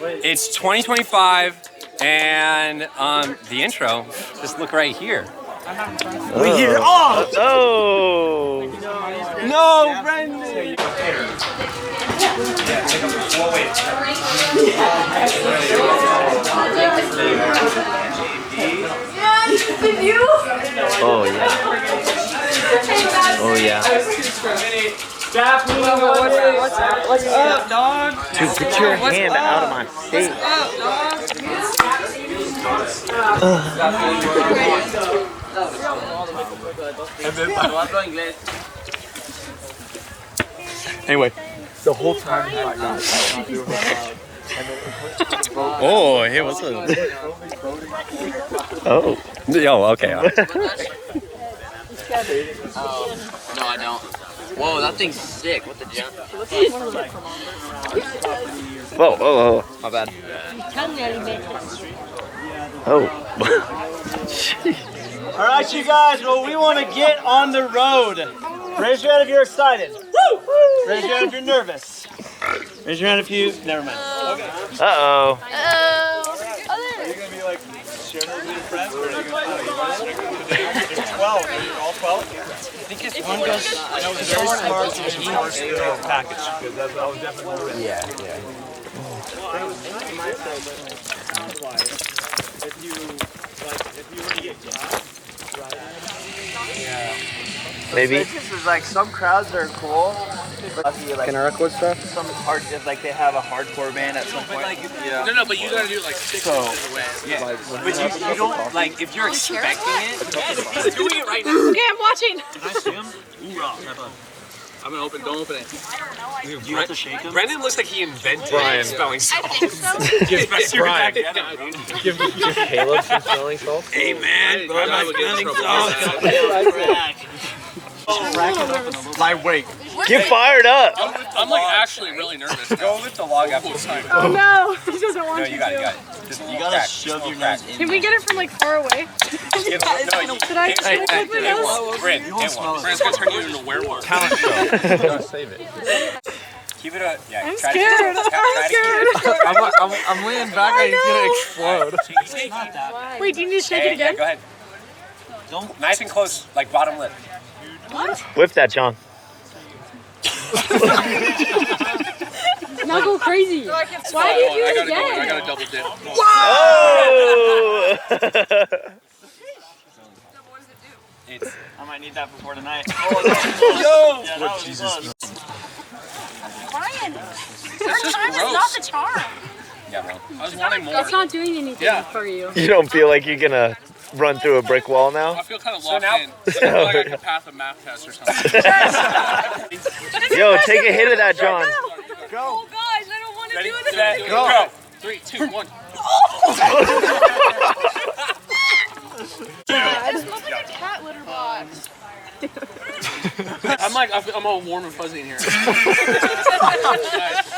It's 2025, and the intro. Just look right here. We hear. Oh! No, Brendan! Oh yeah. Oh yeah. What's up, dog? Dude, get your hand out of my face. Anyway, the whole time. Oh, hey, what's up? Oh. Yo, okay. No, I don't. Whoa, that thing's sick. What the jump? Whoa. My bad. Oh. All right, you guys. Well, we want to get on the road. Raise your hand if you're excited. Woo! Raise your hand if you're nervous. Raise your hand if you. Never mind. Okay. Uh-oh. Are you gonna be like sharing with your friends, or are you gonna? 12. Are you all 12? I think if one goes, I know it's very smart to enforce the package because that's I was definitely ready. Yeah. If you were to get gas, right? Yeah. Maybe. There's like some crowds are cool. Can I record stuff? Some hard, like they have a hardcore band at some point. Yeah. No, but you gotta do it like 6 inches away. Yeah. But you don't, like, if you're expecting it. He's doing it right now. Okay, I'm watching. Can I see him? I'm gonna open. Don't open it. Do you have to shake him? Brendan looks like he invented spelling I salts. think so. Brian, Give Caleb some smelling salts. hey man, I'm not smelling lightweight. Get fired up. I'm like actually really nervous. Go lift the log up this time. Oh no, he doesn't want No, to you got do. it. Just, You gotta shove your nose in. Can we get it from like far away? Should I with my nose? Brent, Brand's gonna turn you into a werewolf. talent show. Save it. Keep it up. Yeah, I'm try scared. To, I'm scared. I'm leaning back and he's gonna explode. Wait, do you need to shake it Yeah, again? go ahead. Nice and close, like bottom lip. What? Whip that, John. Not go crazy. Why did you do it I again? gotta double dip. It's I might need that before tonight. yo. Yeah, that was close. Brian, It's just time is gross. not the charm. Yeah, bro. I was wanting more. It's not doing anything Yeah. for you. You don't feel like you're gonna run through a brick wall now? I feel kind of So locked now- in. I feel like I could pass a math test or something. Yo, take a hit of that, John. Oh guys, I don't want to Ready, do this. set, Go. go. 3, 2, 1. It smells like a cat litter box. I'm all warm and fuzzy in here.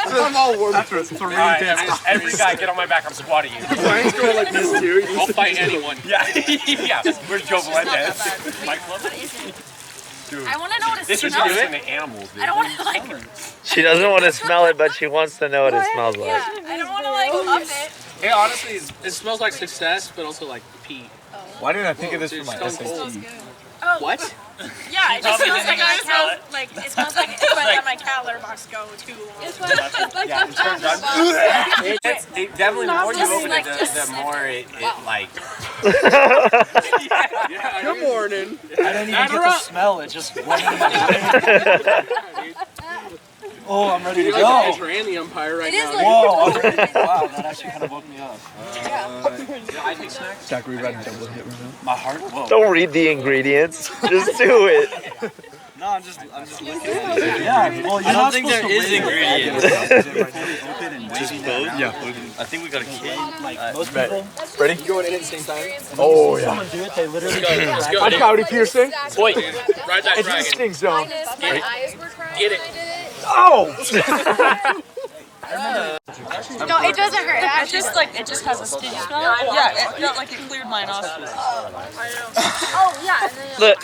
I'm all warm for 3 All right, every guy, get on my back. I'm squatting you. Brian's going like this too. I'll fight anyone. Yeah, yeah. Where's Joe Melendez? I want to know what it This was smells using like. the animals, dude. I don't want to like. She doesn't want to smell it, but she wants to know what it smells like. Yeah, I don't want to like up it. It honestly, it smells like success, but also like pee. Why didn't I think of this Dude, for my Stone Cold. SAT? Oh. What? Yeah, it just smells like I my cat. Like it smells like it's let my cat litter box go too. It's what. Yeah, it turns out. It definitely, the more you open it, the more it like. Yeah, good morning. I don't even get to smell it. Just went in my brain. Oh, I'm ready to You're go. like the Randy umpire right now. Whoa! Wow, that actually kind of woke me up. I take snacks. Zach, we read double hit right now. My heart. Whoa. Don't read the ingredients. Just do it. No, I'm just looking at it. Yeah, well, I don't think there is ingredients. Just both? Yeah. I think we got a kid. Like most people. Ready? You going in at the same time? Oh, yeah. Someone do it, they literally Let's go. I'm Cowdy Piercing. Wait, ride that It's dragon. instinct zone. Get it. Oh! No, it doesn't hurt. It just has a stink smell. Yeah, it felt like it cleared my nostrils. Oh yeah. Look.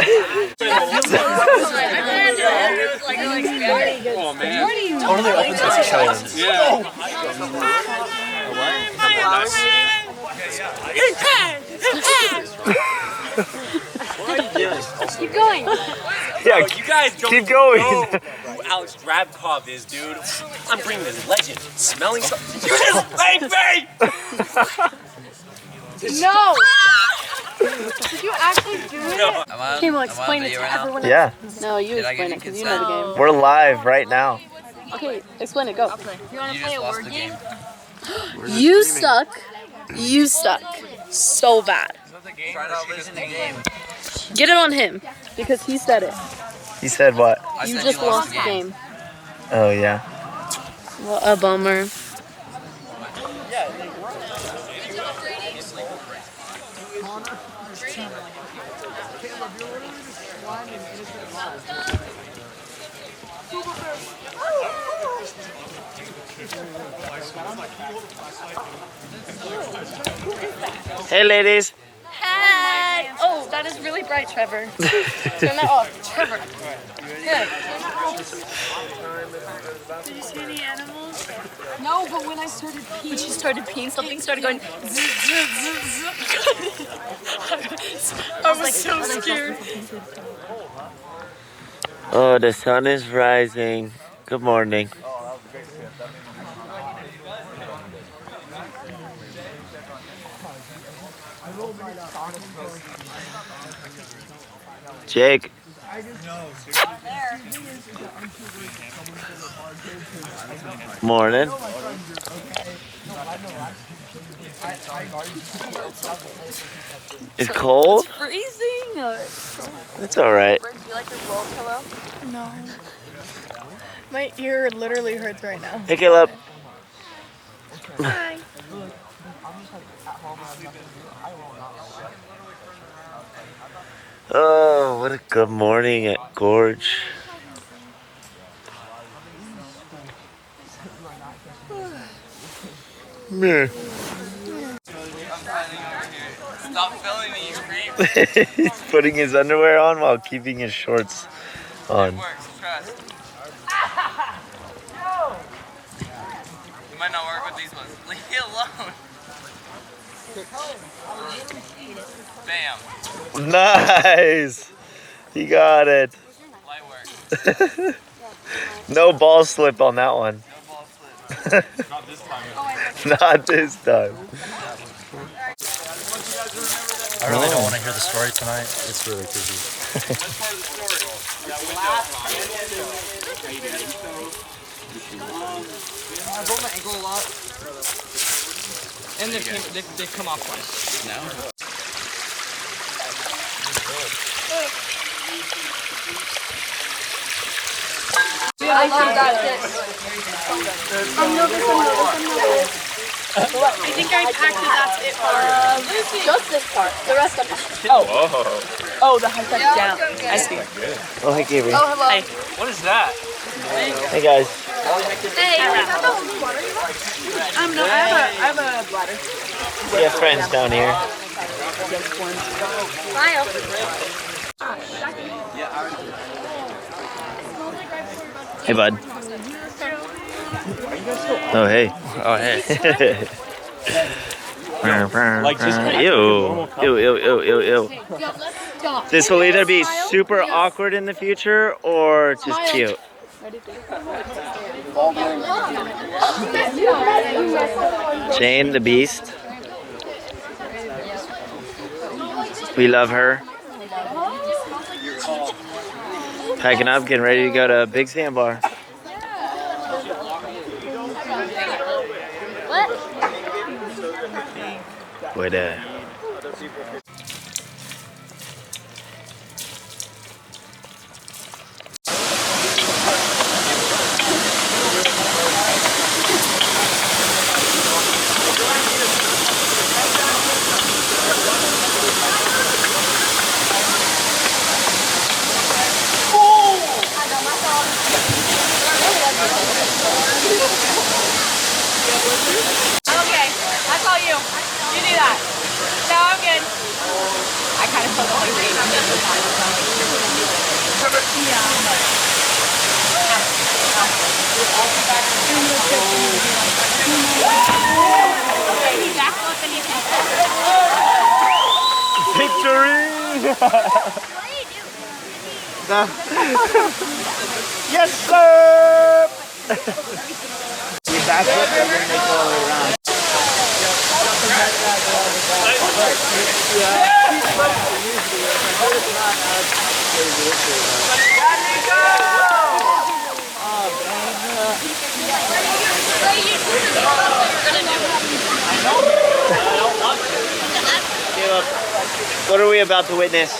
Oh man. totally opens up a challenge. Yeah. Keep going. Yeah, You guys don't keep going. know who Alex Drabkov is, dude. I'm bringing this legend. Smelling something. You just thank me! No. Did you actually do it? No. Okay, well, explain it to everyone else. Yeah, No, you explain it because you know the game. we're live right now. Okay, explain it. Go. You want to play a word game? You suck. You suck. So bad. Try not listening to the game. Get it on him because he said it. He said what? I You said just you lost the game. Oh yeah. What a bummer. Hey ladies. Hey! Oh, that is really bright, Trevor. Turn that off. Trevor. Good. Did you see any animals? No, but when I started peeing. When she started peeing, something started going zzz, zzz, zzz, zzz. I was so scared. Oh, the sun is rising. Good morning. Jake. Morning. It's cold? Freezing. It's alright. Do you like this roll pillow? No. My ear literally hurts right now. Hey, Caleb. Hi. Oh, what a good morning at Gorge. Meh. Stop filming me, you creep. He's putting his underwear on while keeping his shorts on. It works, trust. You might not work with these ones. Leave me alone. Bam. Nice! He got it. Light work. No ball slip on that one. No ball slip. Not this time. Not this time. I really don't want to hear the story tonight. It's really creepy. That's part of the story. That I broke my ankle a lot. And they've come off twice. No. I love that. I think I packed it. That's it for Just this part. The rest of it. Oh, the high touch down. I see. Oh, hi, Gabriel. Oh, hello. What is that? Hey, guys. Hey. No, I have a bladder. We have friends down here. Smile. Hey, bud. Oh, hey. Oh, hey. Like just Ew. Ew, ew, ew, ew, ew. This will either be super awkward in the future or just cute. Jane, the beast. We love her. Packing up, getting ready to go to Big Sandbar. With Okay, that's all you. You do that. No, I'm good. I kind of felt the same thing. Yeah. Victory! Yes, sir! You backflip and then they go all the way around. Caleb, what are we about to witness?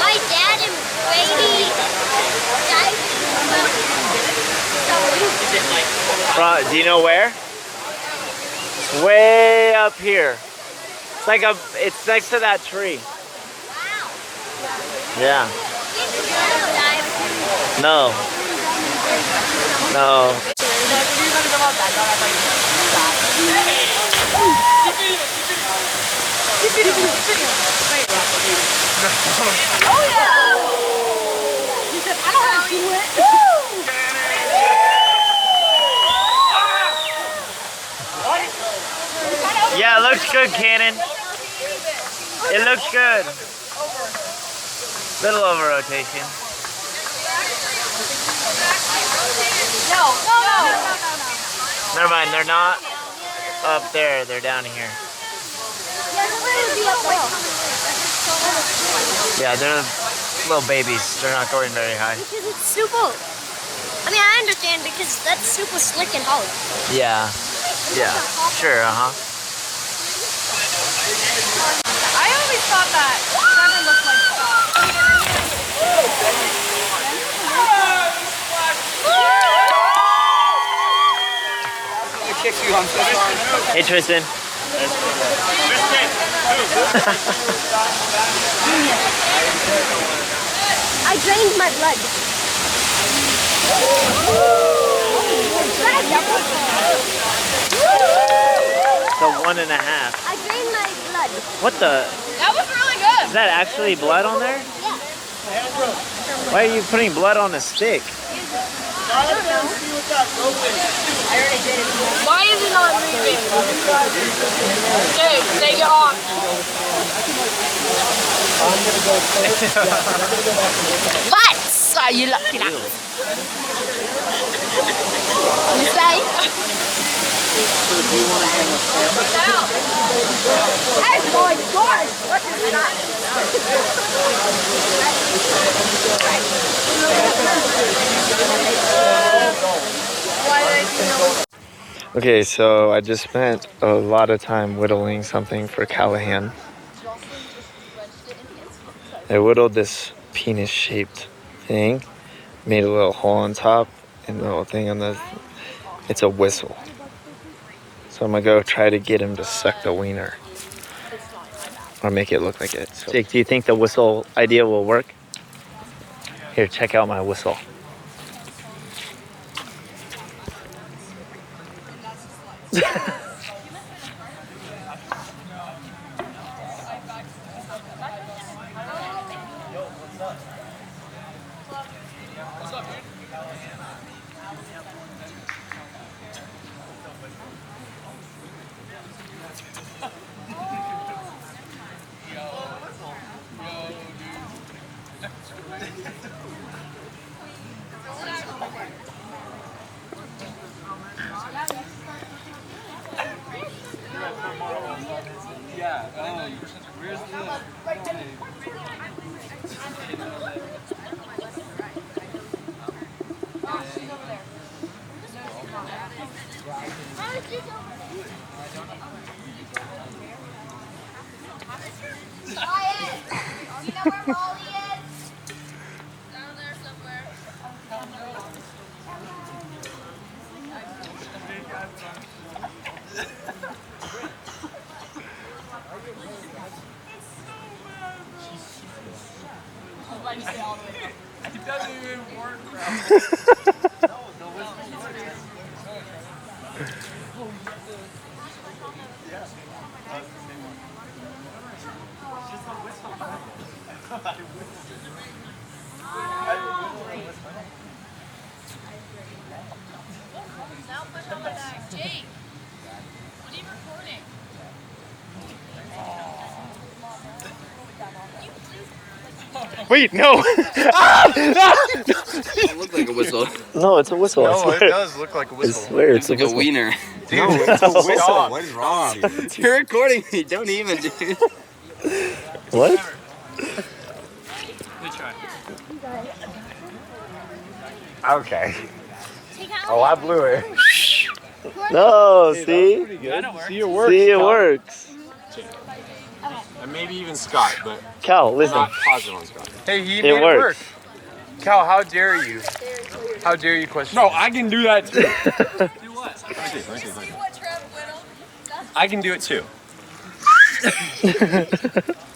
My dad and Brady Do you know where? It's way up here. It's next to that tree. Yeah. No. No. Oh yeah! He said, I don't have to do it. Yeah, it looks good, Cannon. It looks good. Little over rotation. No. Never mind, they're not up there. They're down here. Yeah, they're little babies. They're not going very high. Because it's super. I mean, I understand because that's super slick and hard. Yeah. Yeah. Sure, I always thought that Seven looked like I kicked you, I'm so sorry. Hey, Tristan. I drained my blood. So 1.5. I drained my blood. What the? that was really good. Is that actually blood on there? Yeah. Why are you putting blood on a stick? I don't know. Why is it not moving? Dude, take it off. Butts! Are you lucky now? You say? Hey, my God! What is that? Okay, so I just spent a lot of time whittling something for Callahan. I whittled this penis-shaped thing, made a little hole on top, and the little thing on the, it's a whistle. So I'm gonna go try to get him to suck the wiener. Or make it look like it. So, Jake, do you think the whistle idea will work? Here, check out my whistle. It doesn't even work, bro. Jake, what are you recording? Wait, no. It looked like a whistle. No, it's a whistle. I No, swear. it does look like a I whistle. swear It's it's a like a whistle. wiener. Dude, it's a whistle. What is wrong? You're recording me. Don't even, dude. What? We try. Okay. Oh, I blew it. No, see? See, it works. See, it works. And maybe even Scott, but Cal, listen. not positive on Scott. Hey, he It made it work. works. Cal, how dare you? How dare you question? No, I can do that too. Do what? I can do it too.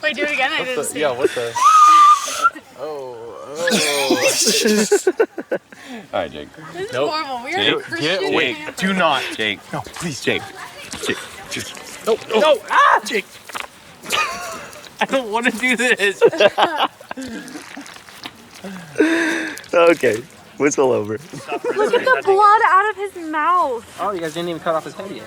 Wait, do it again. I didn't see. Yeah, what the? Oh. All right, Jake. This is horrible. We are Jake, Christian. Wait, do not. Jake. No, please. Jake. No. Ah, Jake. I don't want to do this. Okay, whistle over. Look at the blood out of his mouth. Oh, you guys didn't even cut off his head yet.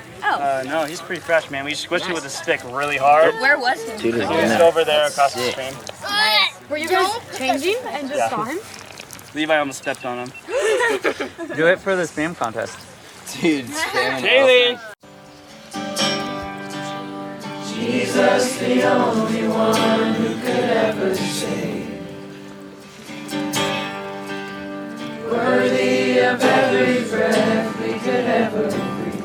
No, he's pretty fresh, man. We squished it with a stick really hard. Where was he? Dude, it's He's over there across the stream. Were you guys changing and just saw him? Levi almost stepped on him. Do it for the spam contest. Dude, spam. Kaylee! Jesus, the only one who could ever save. Worthy of every breath we could ever breathe.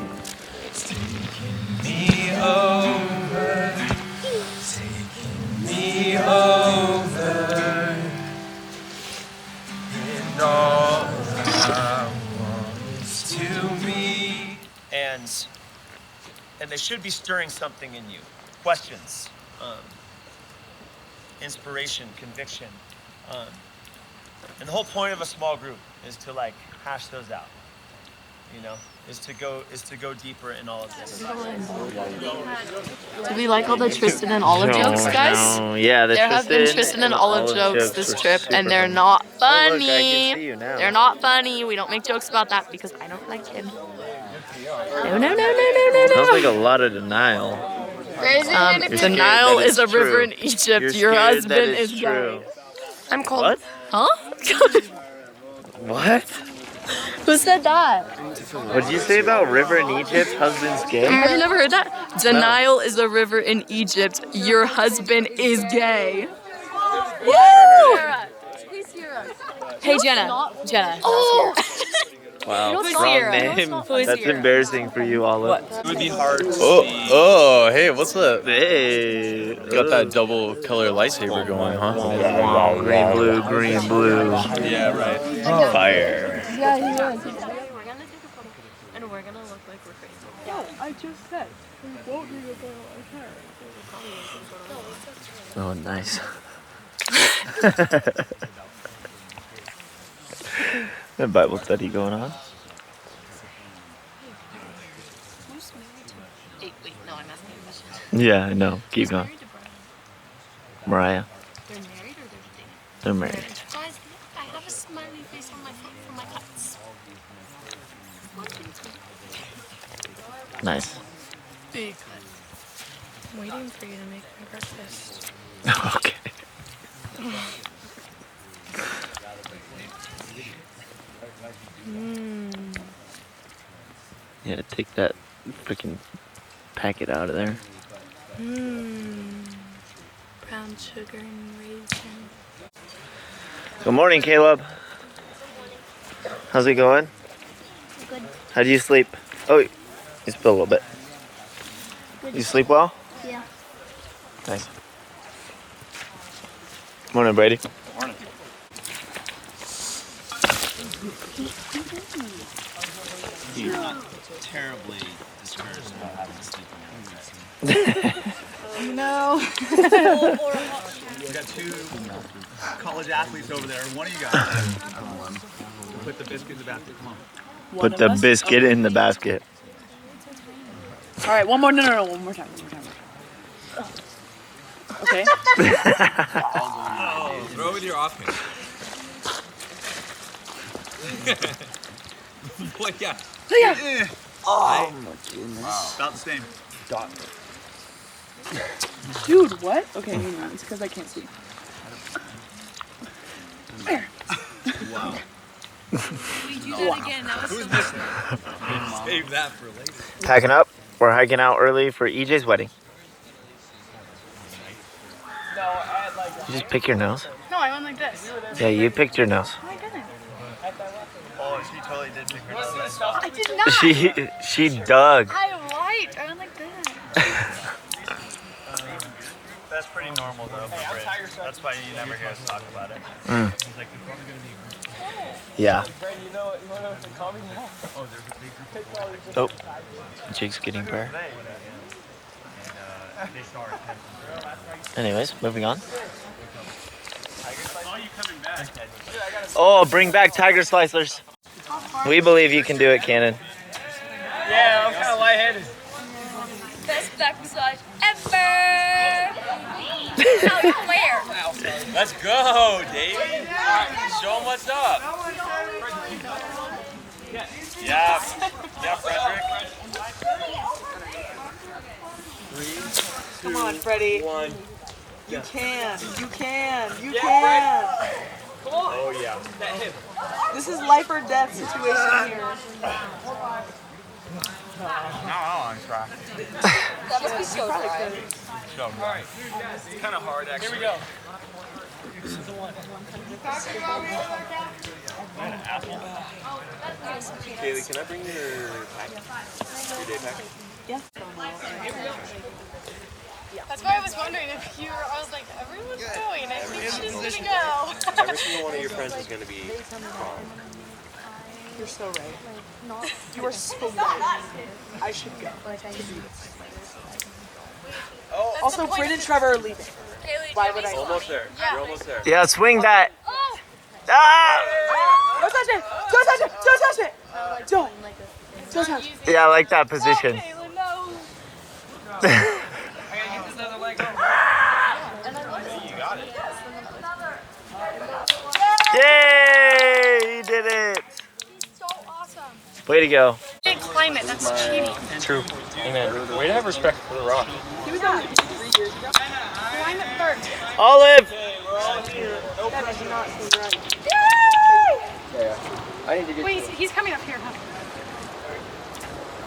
Taking me over, taking me over, and all I want is to me. And they should be stirring something in you. Questions, inspiration, conviction. And the whole point of a small group is to like hash those out. You know, is to go deeper in all of this. Did we like all the Tristan and Olive jokes, guys? No. Yeah, There have been Tristan and Olive jokes this trip, and they're not funny. They're not funny. We don't make jokes about that because I don't like him. No. Sounds like a lot of denial. The Nile is a river in Egypt. Your husband is gay. I'm cold. What? Huh? What? Who said that? What did you say about river in Egypt? Husband's gay? Have you never heard that? The Nile is a river in Egypt. Your husband is gay. Woo! Please hear us. Hey, Jenna. Oh! Wow, Who's wrong here? name. Who's That's here? embarrassing for you, Olive. It would be hard to see. Oh, hey, what's up? Hey. Got that double color lightsaber going, huh? Green, blue. Yeah, right. Fire. Yeah, he was. And we're gonna look like we're crazy. Yeah, I just said we won't do the girl Oh, nice. The Bible study going on. Wait, no, I'm asking a question. Yeah, I know. Keep going. Married to Brian. Mariah. They're married or they're dating? They're married. Guys, I have a smiley face on my foot for my cuts. Nice. Big cut. I'm waiting for you to make my breakfast. Okay. Yeah, take that freaking packet out of there. Brown sugar and raisin. Good morning, Caleb. How's it going? Good. How do you sleep? Oh, you spilled a little bit. You sleep well? Yeah. Nice. Morning, Brady. Morning. You're not terribly discouraged about having to sleep in No. We got two college athletes over there. One of you guys put the biscuit in the basket. Come on. Put the biscuit in the basket. All right, one more. No, one more time. Okay. Throw with your offhand. What? Yeah. Oh my goodness. Wow. About the same. Dude, what? Okay, hang on. It's because I can't see. Wow. We do that again. That was so much. Save that for later. Packing up. We're hiking out early for EJ's wedding. You just pick your nose? No, I went like this. Yeah, you picked your nose. Oh, I didn't. Oh, she totally did pick her nose. I did not. She dug. I lied. I went like that. That's pretty normal though for Brit. That's why you never hear us talk about it. Mm. Yeah. Oh, Jake's getting prayer. Anyways, moving on. Oh, bring back tiger slicers. We believe you can do it, Cannon. Yeah, I'm kind of lightheaded. Best back massage ever. Now where? Let's go, Davey. Show him what's up. Yeah, Frederick. Come on, Freddie. 1. You can. You can. You can. Come on. Oh yeah. That hip. This is life or death situation here. No, I want to try. That must be so dry. Alright. It's kind of hard actually. Here we go. Kaylee, can I bring your pack? Your day pack? Yeah. That's why I was wondering if you were, I was like, everyone's going. I think she's going to go. Every single one of your friends is going to be prom. You're so right. You are so right. I should go. Oh. Also, Bryn and Trevor are leaving. Why would I? Almost there. You're almost there. Yeah, swing that. Ah! Don't touch it! Don't touch it! Don't touch it! Don't. Don't touch it. Yeah, I like that position. You got it. Yay! He did it. So awesome. Way to go. Big climate, that's cheating. True. Amen. Way to have respect for the rock. He was on 3 years ago. Climate first. Olive! That does not seem right. I need to get Wait, he's coming up here, huh?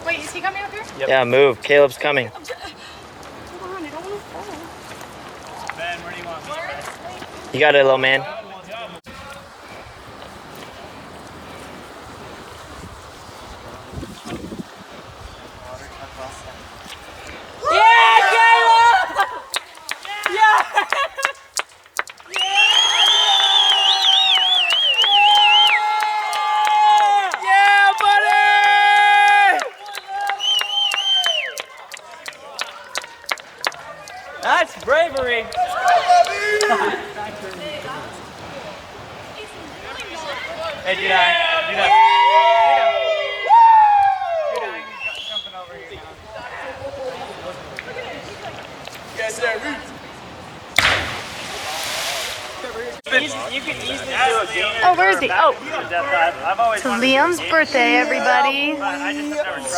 Wait, is he coming up here? Yep. Yeah, move. Caleb's coming. Hold on, I don't want to fall. Ben, where do you want me? You got it, little man. Yeah, Caleb! Yeah! Yeah, buddy! That's bravery. Hey, Judah. Jumping over here now. Yes, sir. You can easily do a game. Oh, where is he? Oh. I've always It's Liam's birthday, everybody.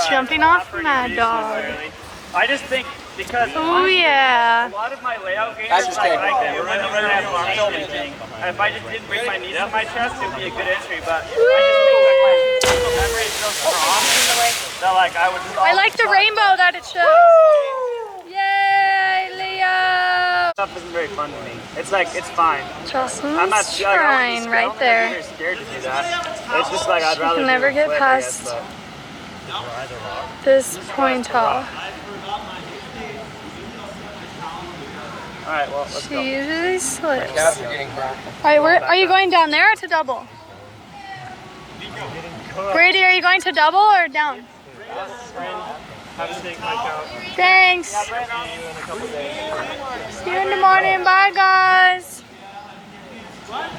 Jumping off Mad Dog. I just think because Oh, yeah. a lot of my layout games like that. We're going to run that filming thing. If I just didn't bring my knees to my chest, it would be a good entry. But I just think like my muscle memory is so strong that like I would just. I like the rainbow that it shows. Yay, Leo. Stuff isn't very fun to me. It's like it's fine. Justin's shrine right there. You're scared to do that. It's just like I'd You rather can never do a get flip, past I guess, this point off. All right, well, let's She go. usually slips. Alright, where are you going down there or to double? Brady, are you going to double or down? Have a steak, Mike out. Thanks. See you in a couple days. See you in the morning. Bye, guys. What?